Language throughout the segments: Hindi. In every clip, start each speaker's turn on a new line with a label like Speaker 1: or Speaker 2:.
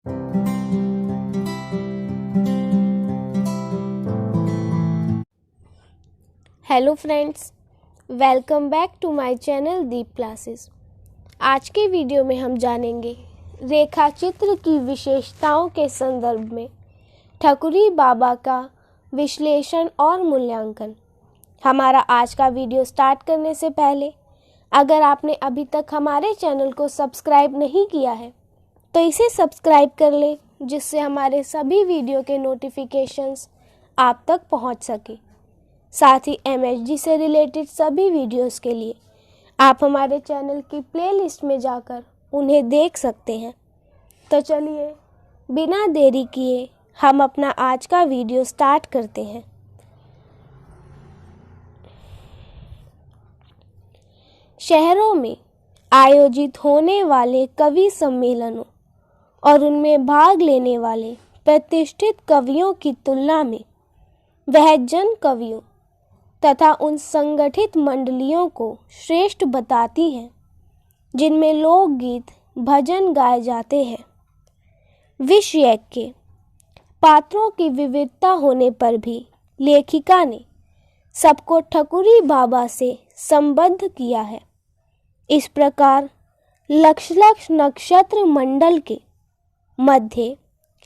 Speaker 1: Hello friends, welcome back to my channel Deep classes. आज के वीडियो में हम जानेंगे रेखा चित्र की विशेषताओं के संदर्भ में ठकुरी बाबा का विश्लेषण और मूल्यांकन। हमारा आज का वीडियो स्टार्ट करने से पहले अगर आपने अभी तक हमारे चैनल को सब्सक्राइब नहीं किया है तो इसे सब्सक्राइब कर लें, जिससे हमारे सभी वीडियो के नोटिफिकेशंस आप तक पहुंच सके। साथ ही MHD से रिलेटेड सभी वीडियोस के लिए आप हमारे चैनल की प्लेलिस्ट में जाकर उन्हें देख सकते हैं। तो चलिए बिना देरी किए हम अपना आज का वीडियो स्टार्ट करते हैं। शहरों में आयोजित होने वाले कवि सम्मेलनों और उनमें भाग लेने वाले प्रतिष्ठित कवियों की तुलना में वह जन कवियों तथा उन संगठित मंडलियों को श्रेष्ठ बताती हैं जिनमें लोकगीत भजन गाए जाते हैं। विषय के पात्रों की विविधता होने पर भी लेखिका ने सबको ठकुरी बाबा से संबद्ध किया है। इस प्रकार लक्ष नक्षत्र मंडल के मध्य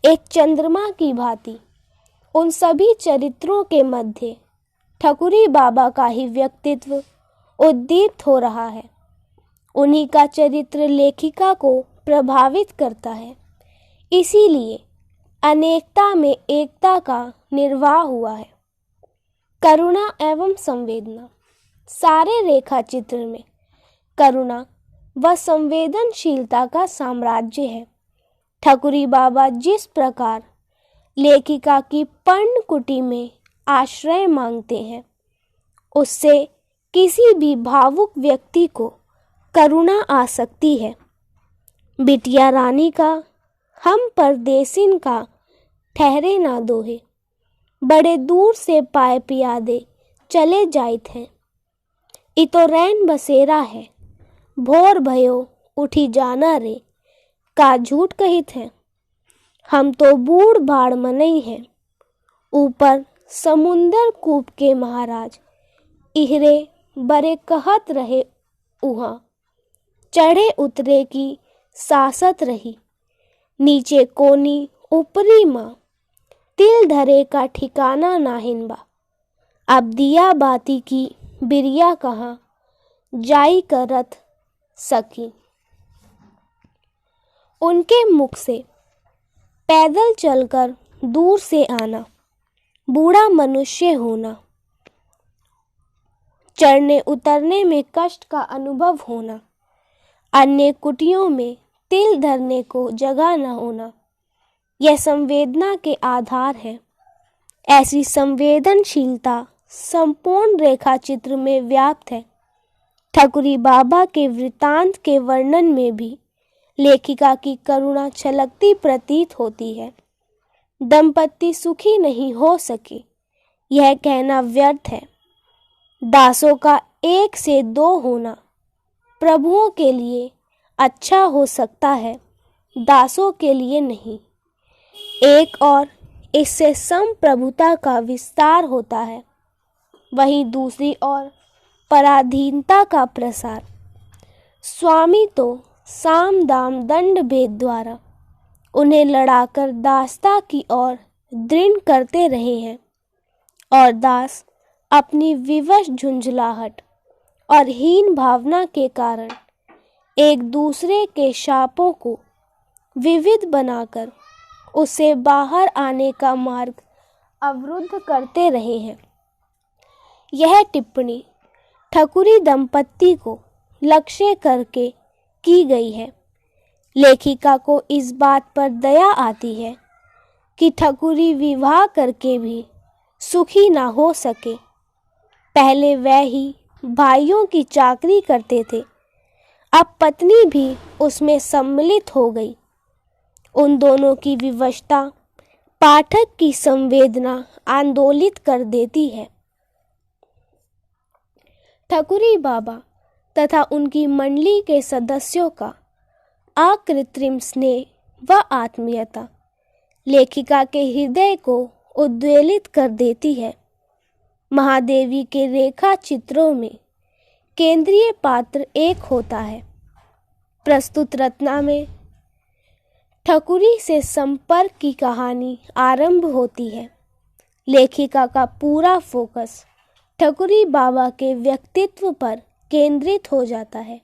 Speaker 1: एक चंद्रमा की भांति उन सभी चरित्रों के मध्य ठकुरी बाबा का ही व्यक्तित्व उद्दीप्त हो रहा है। उन्हीं का चरित्र लेखिका को प्रभावित करता है। इसीलिए अनेकता में एकता का निर्वाह हुआ है। करुणा एवं संवेदना। सारे रेखा चित्र में करुणा व संवेदनशीलता का साम्राज्य है। ठकुरी बाबा जिस प्रकार लेखिका की पर्णकुटी में आश्रय मांगते हैं, उससे किसी भी भावुक व्यक्ति को करुणा आ सकती है। बिटिया रानी का हम परदेसिन का ठहरे ना दोहे, बड़े दूर से पाए पियादे चले जाइत हैं। इतो रैन बसेरा है, भोर भयो उठी जाना रे, का झूठ कहित है। हम तो बूढ़ बाढ़ मनई हैं, ऊपर समुंदर कूप के महाराज, इहरे बरे कहत रहे उहाँ, चढ़े उतरे की सासत रही, नीचे कोनी ऊपरी माँ, तिल धरे का ठिकाना नाहिन बा। अब दिया बाती की बिरिया कहाँ, जाई करत सकी। उनके मुख से पैदल चलकर दूर से आना, बूढ़ा मनुष्य होना, चढ़ने उतरने में कष्ट का अनुभव होना, अन्य कुटियों में तिल धरने को जगह न होना, यह संवेदना के आधार है। ऐसी संवेदनशीलता संपूर्ण रेखा चित्र में व्याप्त है। ठकुरी बाबा के वृतांत के वर्णन में भी लेखिका की करुणा छलकती प्रतीत होती है। दंपति सुखी नहीं हो सके, यह कहना व्यर्थ है। दासों का एक से दो होना प्रभुओं के लिए अच्छा हो सकता है, दासों के लिए नहीं। एक और इससे संप्रभुता का विस्तार होता है, वहीं दूसरी ओर पराधीनता का प्रसार। स्वामी तो साम दाम दंड भेद द्वारा उन्हें लड़ाकर दासता की ओर दृढ़ करते रहे हैं, और दास अपनी विवश झुंझलाहट और हीन भावना के कारण एक दूसरे के शापों को विविध बनाकर उसे बाहर आने का मार्ग अवरुद्ध करते रहे हैं। यह टिप्पणी ठकुरी दंपत्ति को लक्ष्य करके की गई है। लेखिका को इस बात पर दया आती है कि ठकुरी विवाह करके भी सुखी ना हो सके। पहले वह ही भाइयों की चाकरी करते थे, अब पत्नी भी उसमें सम्मिलित हो गई। उन दोनों की विवशता पाठक की संवेदना आंदोलित कर देती है। ठकुरी बाबा तथा उनकी मंडली के सदस्यों का अकृत्रिम स्नेह व आत्मीयता लेखिका के हृदय को उद्वेलित कर देती है। महादेवी के रेखा चित्रों में केंद्रीय पात्र एक होता है। प्रस्तुत रचना में ठकुरी से संपर्क की कहानी आरंभ होती है। लेखिका का पूरा फोकस ठकुरी बाबा के व्यक्तित्व पर केंद्रित हो जाता है।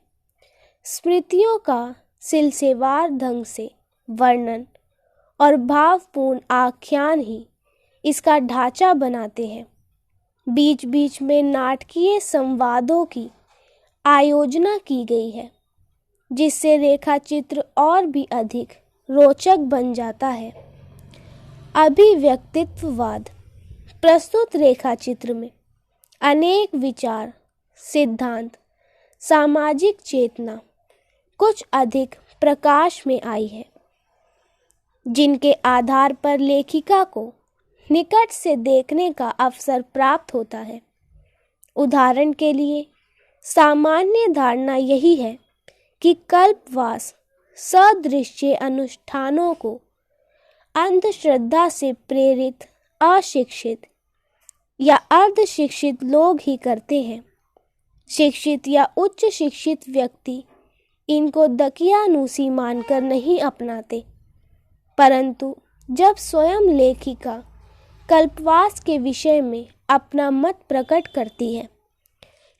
Speaker 1: स्मृतियों का सिलसिलेवार ढंग से वर्णन और भावपूर्ण आख्यान ही इसका ढांचा बनाते हैं। बीच बीच में नाटकीय संवादों की आयोजना की गई है, जिससे रेखा चित्र और भी अधिक रोचक बन जाता है। अभिव्यक्तित्ववाद प्रस्तुत रेखा चित्र में अनेक विचार, सिद्धांत, सामाजिक चेतना कुछ अधिक प्रकाश में आई है, जिनके आधार पर लेखिका को निकट से देखने का अवसर प्राप्त होता है। उदाहरण के लिए सामान्य धारणा यही है कि कल्पवास सदृश्य अनुष्ठानों को अंधश्रद्धा से प्रेरित अशिक्षित या अर्धशिक्षित लोग ही करते हैं। शिक्षित या उच्च शिक्षित व्यक्ति इनको दकियानूसी मानकर नहीं अपनाते, परंतु जब स्वयं लेखिका कल्पवास के विषय में अपना मत प्रकट करती है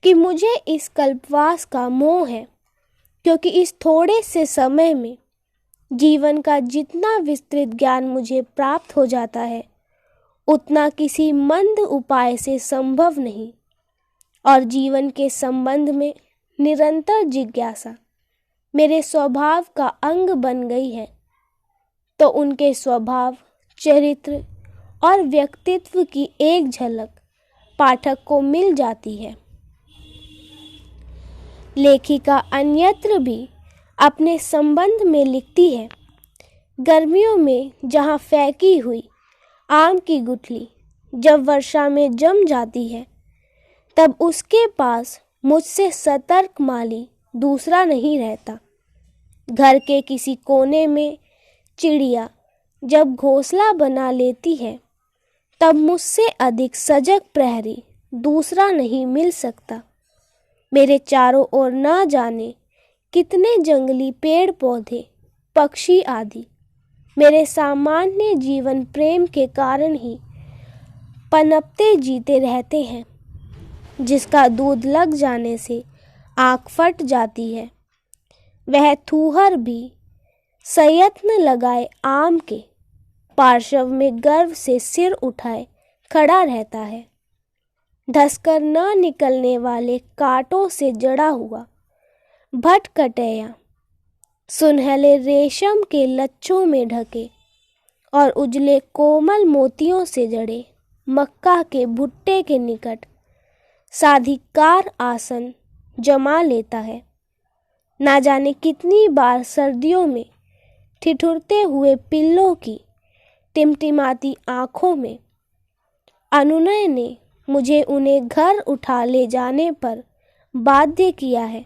Speaker 1: कि मुझे इस कल्पवास का मोह है, क्योंकि इस थोड़े से समय में जीवन का जितना विस्तृत ज्ञान मुझे प्राप्त हो जाता है, उतना किसी मंद उपाय से संभव नहीं, और जीवन के संबंध में निरंतर जिज्ञासा मेरे स्वभाव का अंग बन गई है, तो उनके स्वभाव, चरित्र और व्यक्तित्व की एक झलक पाठक को मिल जाती है। लेखिका अन्यत्र भी अपने संबंध में लिखती है। गर्मियों में जहाँ फेंकी हुई आम की गुठली जब वर्षा में जम जाती है, तब उसके पास मुझसे सतर्क माली दूसरा नहीं रहता। घर के किसी कोने में चिड़िया जब घोंसला बना लेती है, तब मुझसे अधिक सजग प्रहरी दूसरा नहीं मिल सकता। मेरे चारों ओर ना जाने कितने जंगली पेड़ पौधे, पक्षी आदि मेरे सामान्य जीवन प्रेम के कारण ही पनपते जीते रहते हैं, जिसका दूध लग जाने से आँख फट जाती है। वह थूहर भी सयत्न लगाए आम के पार्श्व में गर्व से सिर उठाए खड़ा रहता है। धसकर न निकलने वाले कांटों से जड़ा हुआ भटकटैया सुनहले रेशम के लच्छों में ढके और उजले कोमल मोतियों से जड़े मक्का के भुट्टे के निकट साधिकार आसन जमा लेता है। ना जाने कितनी बार सर्दियों में ठिठुरते हुए पिल्लों की टिमटिमाती आँखों में अनुनय ने मुझे उन्हें घर उठा ले जाने पर बाध्य किया है।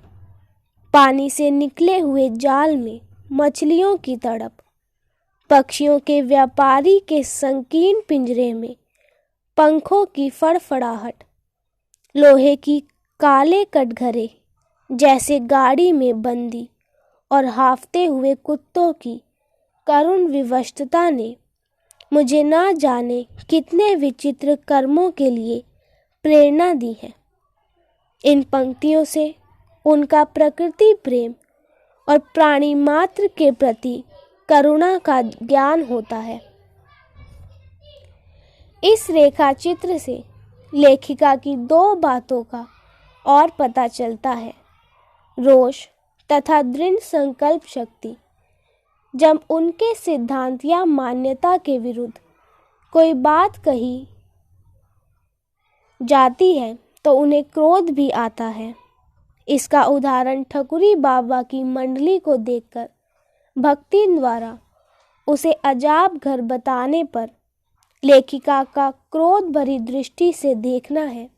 Speaker 1: पानी से निकले हुए जाल में मछलियों की तड़प, पक्षियों के व्यापारी के संकीर्ण पिंजरे में पंखों की फड़फड़ाहट, लोहे की काले कटघरे जैसे गाड़ी में बंदी और हाफते हुए कुत्तों की करुण विवशता ने मुझे ना जाने कितने विचित्र कर्मों के लिए प्रेरणा दी है। इन पंक्तियों से उनका प्रकृति प्रेम और प्राणी मात्र के प्रति करुणा का ज्ञान होता है। इस रेखा चित्र से लेखिका की दो बातों का और पता चलता है: रोष तथा दृढ़ संकल्प शक्ति। जब उनके सिद्धांत या मान्यता के विरुद्ध कोई बात कही जाती है तो उन्हें क्रोध भी आता है। इसका उदाहरण ठकुरी बाबा की मंडली को देखकर भक्ति द्वारा उसे अजाब घर बताने पर लेखिका का क्रोध भरी दृष्टि से देखना है।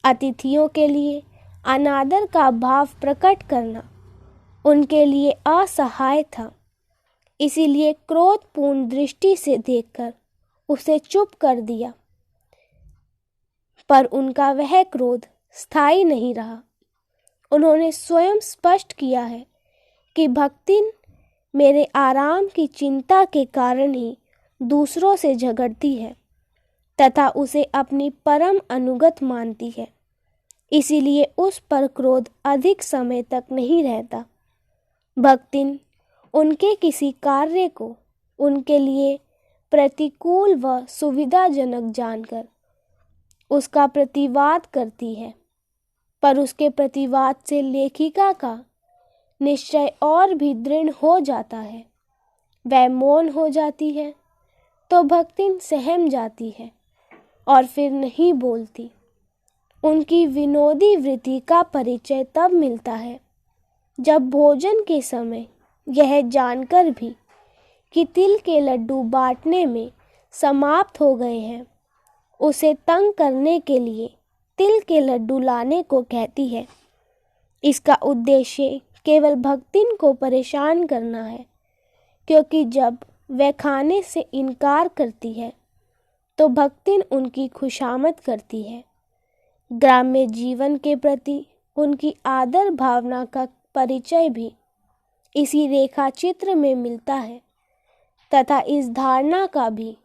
Speaker 1: अतिथियों के लिए अनादर का भाव प्रकट करना उनके लिए असहाय था। इसीलिए क्रोधपूर्ण दृष्टि से देखकर उसे चुप कर दिया। पर उनका वह क्रोध स्थायी नहीं रहा। उन्होंने स्वयं स्पष्ट किया है कि भक्तिन मेरे आराम की चिंता के कारण ही दूसरों से झगड़ती है तथा उसे अपनी परम अनुगत मानती है, इसीलिए उस पर क्रोध अधिक समय तक नहीं रहता। भक्तिन उनके किसी कार्य को उनके लिए प्रतिकूल व सुविधाजनक जानकर उसका प्रतिवाद करती है, पर उसके प्रतिवाद से लेखिका का निश्चय और भी दृढ़ हो जाता है। वह मौन हो जाती है तो भक्तिन सहम जाती है और फिर नहीं बोलती। उनकी विनोदी वृत्ति का परिचय तब मिलता है जब भोजन के समय यह जानकर भी कि तिल के लड्डू बांटने में समाप्त हो गए हैं, उसे तंग करने के लिए तिल के लड्डू लाने को कहती है। इसका उद्देश्य केवल भक्तिन को परेशान करना है, क्योंकि जब वह खाने से इनकार करती है तो भक्तिन उनकी खुशामद करती है। ग्राम्य जीवन के प्रति उनकी आदर भावना का परिचय भी इसी रेखा चित्र में मिलता है तथा इस धारणा का भी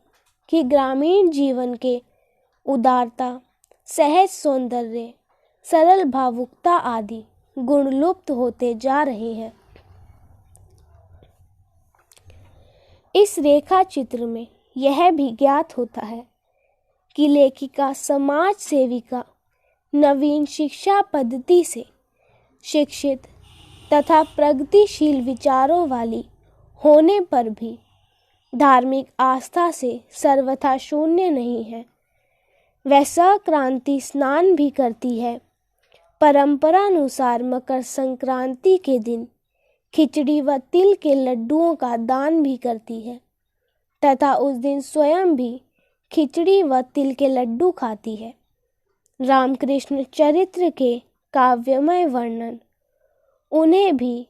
Speaker 1: कि ग्रामीण जीवन के उदारता, सहज सौंदर्य, सरल भावुकता आदि गुण लुप्त होते जा रहे हैं। इस रेखा चित्र में यह भी ज्ञात होता है कि लेखिका समाज सेविका नवीन शिक्षा पद्धति से शिक्षित तथा प्रगतिशील विचारों वाली होने पर भी धार्मिक आस्था से सर्वथा शून्य नहीं है। वह संक्रांति स्नान भी करती है। परंपरानुसार मकर संक्रांति के दिन खिचड़ी व तिल के लड्डुओं का दान भी करती है तथा उस दिन स्वयं भी खिचड़ी व तिल के लड्डू खाती है। रामकृष्ण चरित्र के काव्यमय वर्णन उन्हें भी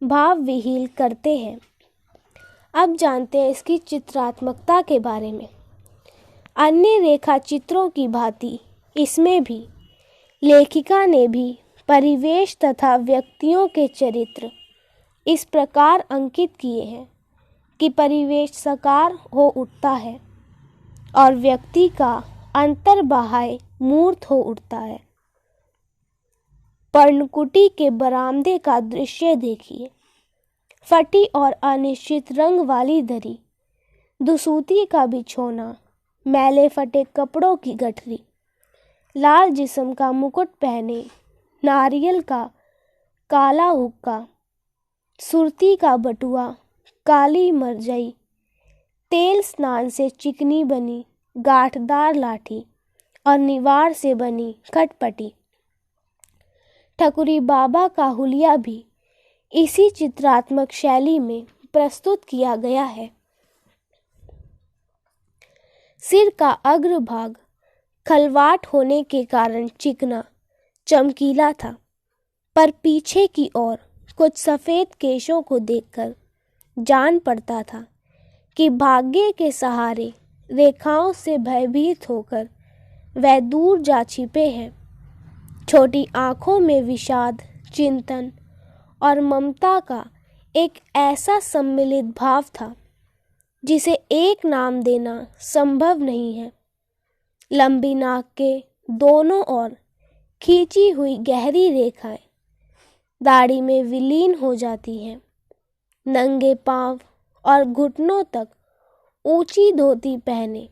Speaker 1: भाव विहीन करते हैं। अब जानते हैं इसकी चित्रात्मकता के बारे में। अन्य रेखा चित्रों की भांति इसमें भी लेखिका ने भी परिवेश तथा व्यक्तियों के चरित्र इस प्रकार अंकित किए हैं कि परिवेश साकार हो उठता है और व्यक्ति का अंतर्बाह्य मूर्त हो उठता है। पर्णकुटी के बरामदे का दृश्य देखिए। फटी और अनिश्चित रंग वाली दरी, दुसूती का बिछौना, मैले फटे कपड़ों की गठरी, लाल जिस्म का मुकुट पहने, नारियल का काला हुक्का, सुरती का बटुआ, काली मरजई, तेल स्नान से चिकनी बनी गांठदार लाठी और निवार से बनी खटपटी। ठकुरी बाबा का हुलिया भी इसी चित्रात्मक शैली में प्रस्तुत किया गया है। सिर का अग्रभाग खलवाट होने के कारण चिकना चमकीला था, पर पीछे की ओर कुछ सफ़ेद केशों को देखकर जान पड़ता था कि भाग्य के सहारे रेखाओं से भयभीत होकर वह दूर जा छिपे हैं। छोटी आँखों में विषाद, चिंतन और ममता का एक ऐसा सम्मिलित भाव था जिसे एक नाम देना संभव नहीं है। लंबी नाक के दोनों ओर खींची हुई गहरी रेखाएं दाढ़ी में विलीन हो जाती हैं। नंगे पांव और घुटनों तक ऊंची धोती पहने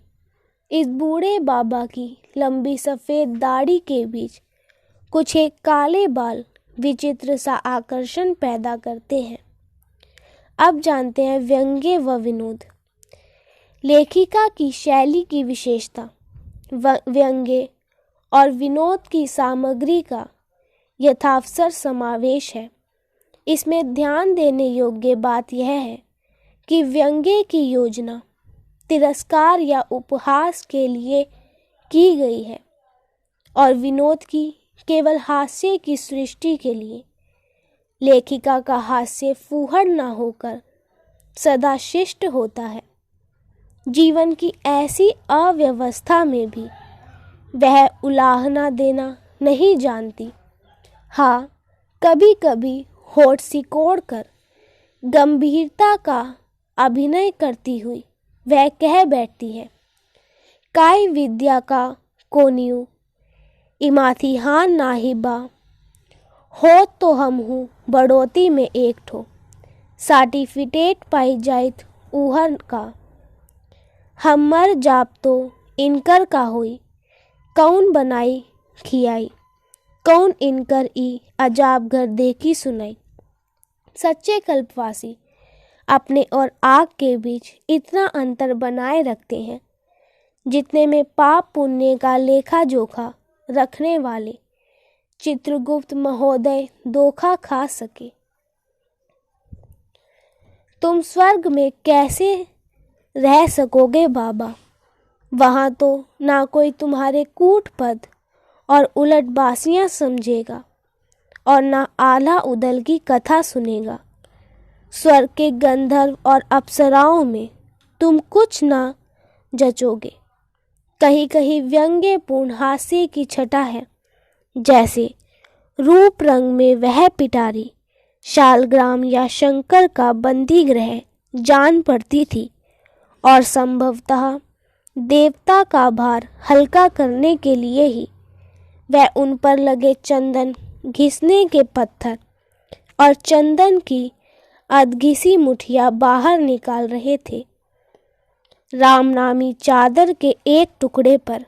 Speaker 1: इस बूढ़े बाबा की लंबी सफ़ेद दाढ़ी के बीच कुछ एक काले बाल विचित्र सा आकर्षण पैदा करते हैं। अब जानते हैं व्यंग्य व विनोद। लेखिका की शैली की विशेषता व्यंग्य और विनोद की सामग्री का यथावसर समावेश है। इसमें ध्यान देने योग्य बात यह है कि व्यंग्य की योजना तिरस्कार या उपहास के लिए की गई है और विनोद की केवल हास्य की सृष्टि के लिए। लेखिका का हास्य फूहड़ न होकर सदा शिष्ट होता है। जीवन की ऐसी अव्यवस्था में भी वह उलाहना देना नहीं जानती। हाँ, कभी कभी होठ सिकोड़ कर गंभीरता का अभिनय करती हुई वह कह बैठती है, काय विद्या का कोनियु इमाथिहान नाहिबा, हो तो हम हूँ बढ़ोती में एक ठो, सर्टिफिकेट पाई जाइत उहर का, हम मर जाप तो इनकर का हुई, कौन बनाई खियाई, कौन इनकर ई अजाब घर देखी सुनाई। सच्चे कल्पवासी अपने और आग के बीच इतना अंतर बनाए रखते हैं जितने में पाप पुण्य का लेखा जोखा रखने वाले चित्रगुप्त महोदय धोखा खा सके। तुम स्वर्ग में कैसे रह सकोगे बाबा? वहाँ तो ना कोई तुम्हारे कूट पद और उलट बासियाँ समझेगा और ना आला उदल की कथा सुनेगा। स्वर्ग के गंधर्व और अप्सराओं में तुम कुछ ना जचोगे। कहीं कहीं व्यंग्यपूर्ण हास्य की छटा है, जैसे रूप रंग में वह पिटारी शालग्राम या शंकर का बंदी ग्रह जान पड़ती थी और संभवतः देवता का भार हल्का करने के लिए ही वह उन पर लगे चंदन घिसने के पत्थर और चंदन की अधघिसी मुठिया बाहर निकाल रहे थे। रामनामी चादर के एक टुकड़े पर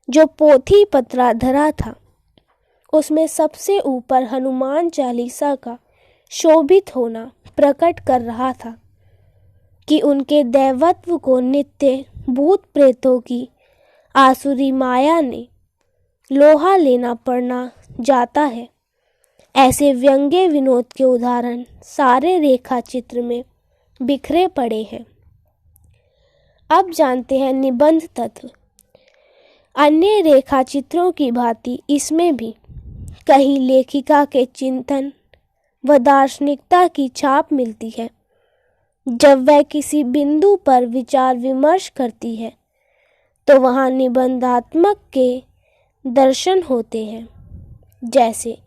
Speaker 1: जो पोथी पत्रा धरा था, उसमें सबसे ऊपर हनुमान चालीसा का शोभित होना प्रकट कर रहा था कि उनके दैवत्व को नित्य भूत प्रेतों की आसुरी माया ने लोहा लेना पड़ना जाता है। ऐसे व्यंग्य विनोद के उदाहरण सारे रेखा चित्र में बिखरे पड़े हैं। अब जानते हैं निबंध तत्व। अन्य रेखा चित्रों की भांति इसमें भी कहीं लेखिका के चिंतन व दार्शनिकता की छाप मिलती है। जब वह किसी बिंदु पर विचार विमर्श करती है तो वहाँ निबंधात्मक के दर्शन होते हैं। जैसे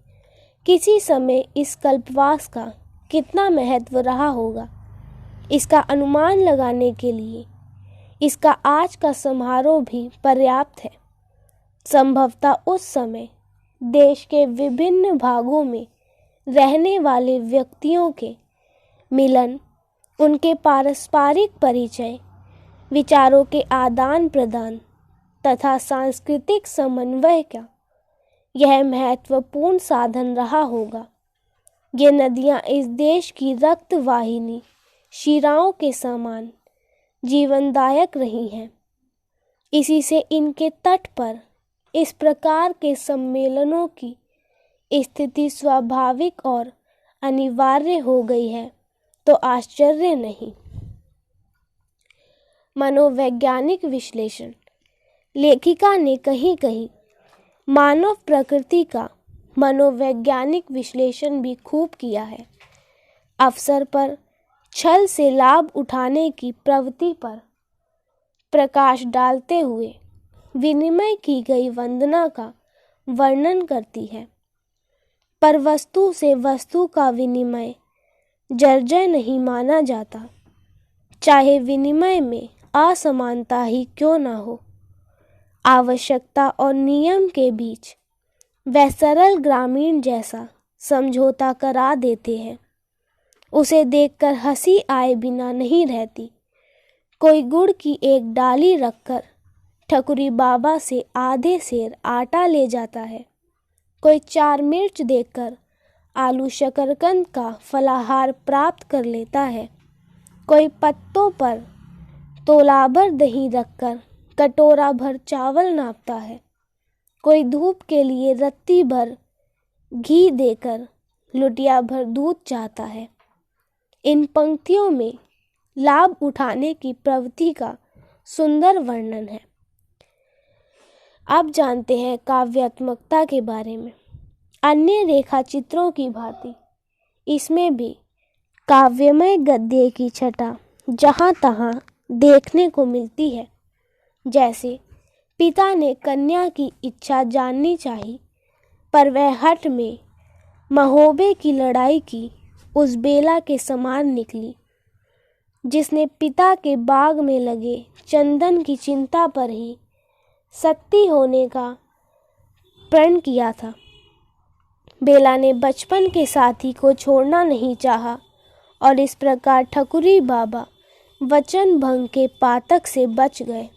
Speaker 1: किसी समय इस कल्पवास का कितना महत्व रहा होगा, इसका अनुमान लगाने के लिए इसका आज का समारोह भी पर्याप्त है। संभवतः उस समय देश के विभिन्न भागों में रहने वाले व्यक्तियों के मिलन, उनके पारस्परिक परिचय, विचारों के आदान प्रदान तथा सांस्कृतिक समन्वय का यह महत्वपूर्ण साधन रहा होगा। ये नदियाँ इस देश की रक्त वाहिनी शिराओं के समान जीवनदायक रही हैं। इसी से इनके तट पर इस प्रकार के सम्मेलनों की स्थिति स्वाभाविक और अनिवार्य हो गई है, तो आश्चर्य नहीं। मनोवैज्ञानिक विश्लेषण। लेखिका ने कहीं कहीं मानव प्रकृति का मनोवैज्ञानिक विश्लेषण भी खूब किया है। अवसर पर छल से लाभ उठाने की प्रवृत्ति पर प्रकाश डालते हुए विनिमय की गई वंदना का वर्णन करती है। पर वस्तु से वस्तु का विनिमय जर्जर नहीं माना जाता, चाहे विनिमय में असमानता ही क्यों ना हो। आवश्यकता और नियम के बीच वह सरल ग्रामीण जैसा समझौता करा देते हैं। उसे देखकर हंसी आए बिना नहीं रहती। कोई गुड़ की एक डाली रखकर ठकुरी बाबा से आधे सेर आटा ले जाता है। कोई 4 मिर्च देकर आलू शकरकंद का फलाहार प्राप्त कर लेता है। कोई पत्तों पर तोलाभर दही रखकर कटोरा भर चावल नापता है। कोई धूप के लिए रत्ती भर घी देकर लुटिया भर दूध चाहता है। इन पंक्तियों में लाभ उठाने की प्रवृत्ति का सुंदर वर्णन है। अब जानते हैं काव्यात्मकता के बारे में। अन्य रेखा चित्रों की भांति इसमें भी काव्यमय गद्य की छटा जहाँ तहाँ देखने को मिलती है। जैसे पिता ने कन्या की इच्छा जाननी चाही, पर वह हठ में महोबे की लड़ाई की उस बेला के समान निकली, जिसने पिता के बाग में लगे चंदन की चिंता पर ही सती होने का प्रण किया था। बेला ने बचपन के साथी को छोड़ना नहीं चाहा और इस प्रकार ठकुरी बाबा वचन भंग के पातक से बच गए।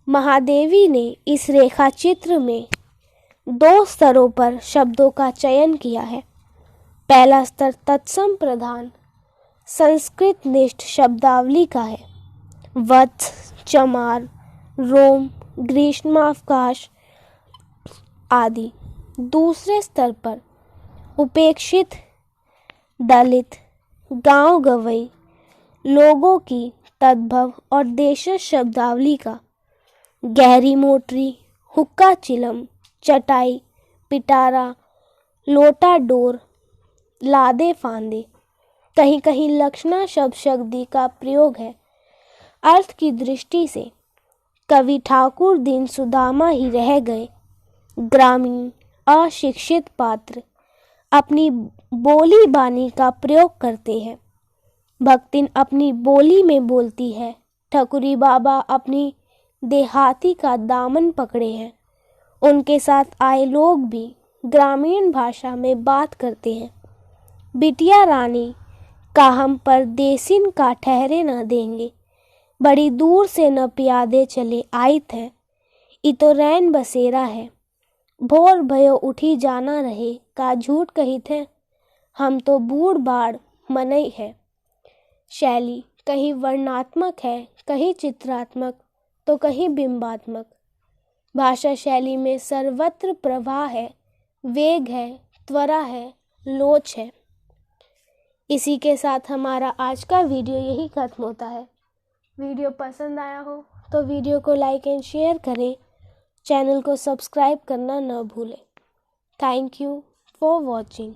Speaker 1: महादेवी ने इस रेखा चित्र में 2 स्तरों पर शब्दों का चयन किया है। पहला स्तर तत्सम प्रधान संस्कृत निष्ठ शब्दावली का है। वत्स, चमार, रोम, ग्रीष्मावकाश आदि। दूसरे स्तर पर उपेक्षित, दलित, गांव गवई, लोगों की तद्भव और देशज शब्दावली का गहरी मोटरी, हुक्का चिलम, चटाई, पिटारा, लोटा डोर, लादे फांदे, कहीं कहीं लक्षणा शब्दी का प्रयोग है। अर्थ की दृष्टि से कवि ठाकुर दीन सुदामा ही रह गए। ग्रामीण अशिक्षित पात्र अपनी बोली बानी का प्रयोग करते हैं। भक्तिन अपनी बोली में बोलती है। ठकुरी बाबा अपनी देहाती का दामन पकड़े हैं। उनके साथ आए लोग भी ग्रामीण भाषा में बात करते हैं। बिटिया रानी का हम परदेसिन का ठहरे न देंगे, बड़ी दूर से न प्यादे चले आइत है, इतो रैन बसेरा है, भोर भयो उठी जाना रहे, का झूठ कही थे, हम तो बूढ़ बाढ़ मनई है। शैली कहीं वर्णात्मक है, कहीं चित्रात्मक, तो कहीं बिंबात्मक। भाषा शैली में सर्वत्र प्रवाह है, वेग है, त्वरा है, लोच है। इसी के साथ हमारा आज का वीडियो यही खत्म होता है। वीडियो पसंद आया हो तो वीडियो को लाइक एंड शेयर करें। चैनल को सब्सक्राइब करना न भूलें। Thank you for watching.